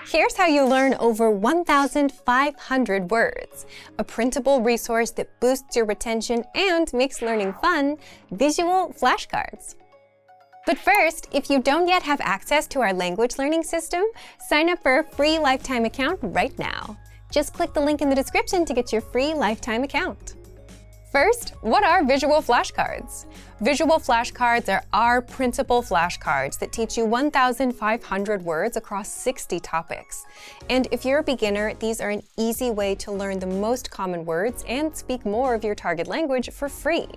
Here's how you learn over 1,500 words, a printable resource that boosts your retention and makes learning fun, visual flashcards. But first, if you don't yet have access to our language learning system, sign up for a free lifetime account right now. Just click the link in the description to get your free lifetime account. First, what are visual flashcards? Visual flashcards are our printable flashcards that teach you 1,500 words across 60 topics. And if you're a beginner, these are an easy way to learn the most common words and speak more of your target language for free.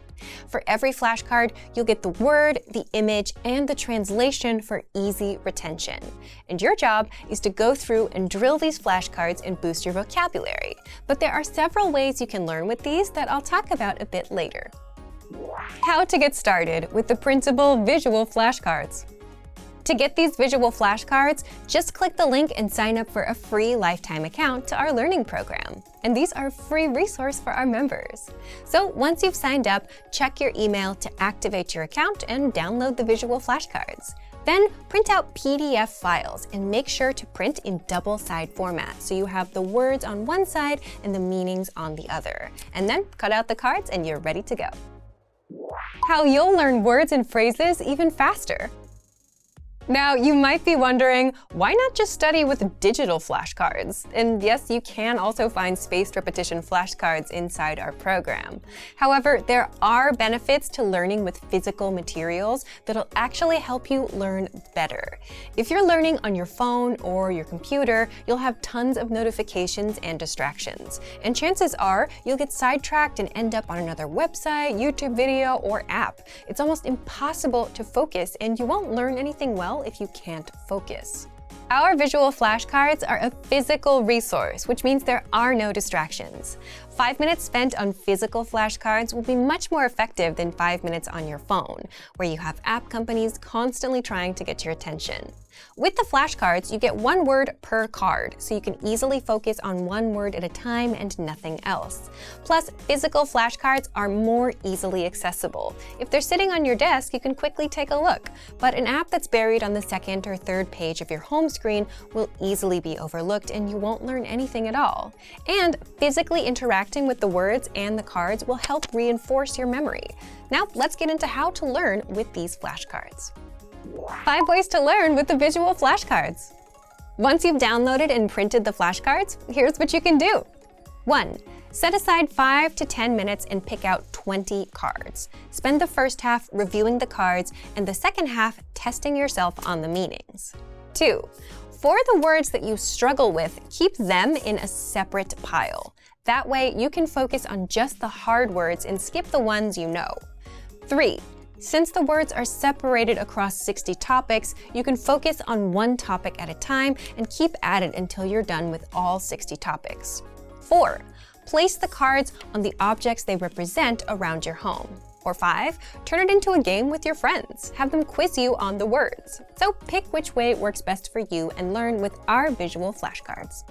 For every flashcard, you'll get the word, the image, and the translation for easy retention. And your job is to go through and drill these flashcards and boost your vocabulary. But there are several ways you can learn with these that I'll talk about a bit later. How to get started with the printable visual flashcards. To get these visual flashcards, just click the link and sign up for a free lifetime account to our learning program. And these are a free resource for our members. So once you've signed up, check your email to activate your account and download the visual flashcards. Then print out PDF files and make sure to print in double-side format so you have the words on one side and the meanings on the other. And then cut out the cards and you're ready to go. How you'll learn words and phrases even faster. Now, you might be wondering, why not just study with digital flashcards? And yes, you can also find spaced repetition flashcards inside our program. However, there are benefits to learning with physical materials that'll actually help you learn better. If you're learning on your phone or your computer, you'll have tons of notifications and distractions. And chances are you'll get sidetracked and end up on another website, YouTube video, or app. It's almost impossible to focus, and you won't learn anything well if you can't focus. Our visual flashcards are a physical resource, which means there are no distractions. 5 minutes spent on physical flashcards will be much more effective than 5 minutes on your phone, where you have app companies constantly trying to get your attention. With the flashcards, you get one word per card, so you can easily focus on one word at a time and nothing else. Plus, physical flashcards are more easily accessible. If they're sitting on your desk, you can quickly take a look, but an app that's buried on the second or third page of your home screen will easily be overlooked and you won't learn anything at all. And physically interacting with the words and the cards will help reinforce your memory. Now, let's get into how to learn with these flashcards. 5 ways to learn with the visual flashcards. Once you've downloaded and printed the flashcards, here's what you can do. 1. Set aside 5 to 10 minutes and pick out 20 cards. Spend the first half reviewing the cards and the second half testing yourself on the meanings. 2. For the words that you struggle with, keep them in a separate pile. That way, you can focus on just the hard words and skip the ones you know. 3. Since the words are separated across 60 topics, you can focus on one topic at a time and keep at it until you're done with all 60 topics. 4. Place the cards on the objects they represent around your home. Or 5. Turn it into a game with your friends. Have them quiz you on the words. So pick which way works best for you and learn with our visual flashcards.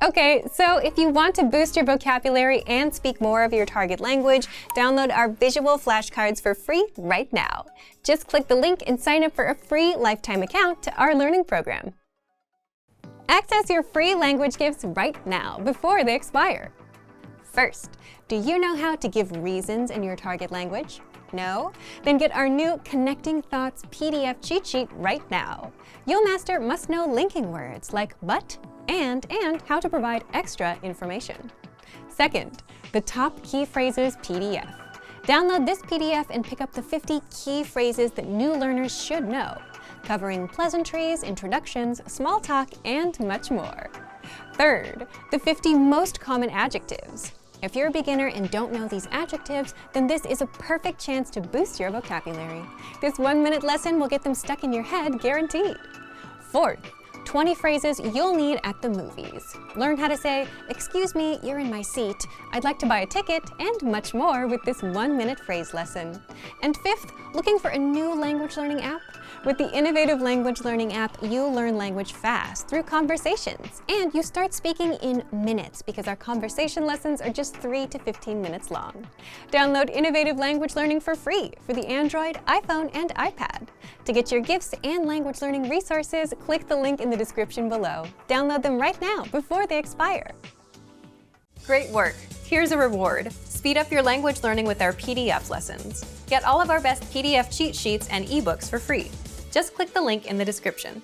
Okay, so if you want to boost your vocabulary and speak more of your target language, download our visual flashcards for free right now. Just click the link and sign up for a free lifetime account to our learning program. Access your free language gifts right now before they expire. First, do you know how to give reasons in your target language? No? Then get our new Connecting Thoughts PDF cheat sheet right now. You'll master must-know linking words like but, and how to provide extra information. Second, the Top Key Phrases PDF. Download this PDF and pick up the 50 key phrases that new learners should know, covering pleasantries, introductions, small talk, and much more. Third, the 50 most common adjectives. If you're a beginner and don't know these adjectives, then this is a perfect chance to boost your vocabulary. This 1-minute lesson will get them stuck in your head, guaranteed. Fourth, 20 phrases you'll need at the movies. Learn how to say, "Excuse me, you're in my seat. I'd like to buy a ticket," and much more with this 1-minute phrase lesson. And fifth, looking for a new language learning app? With the innovative language learning app, you'll learn language fast through conversations. And you start speaking in minutes because our conversation lessons are just 3 to 15 minutes long. Download innovative language learning for free for the Android, iPhone, and iPad. To get your gifts and language learning resources, click the link in the description below. Download them right now before they expire. Great work! Here's a reward. Speed up your language learning with our PDF lessons. Get all of our best PDF cheat sheets and ebooks for free. Just click the link in the description.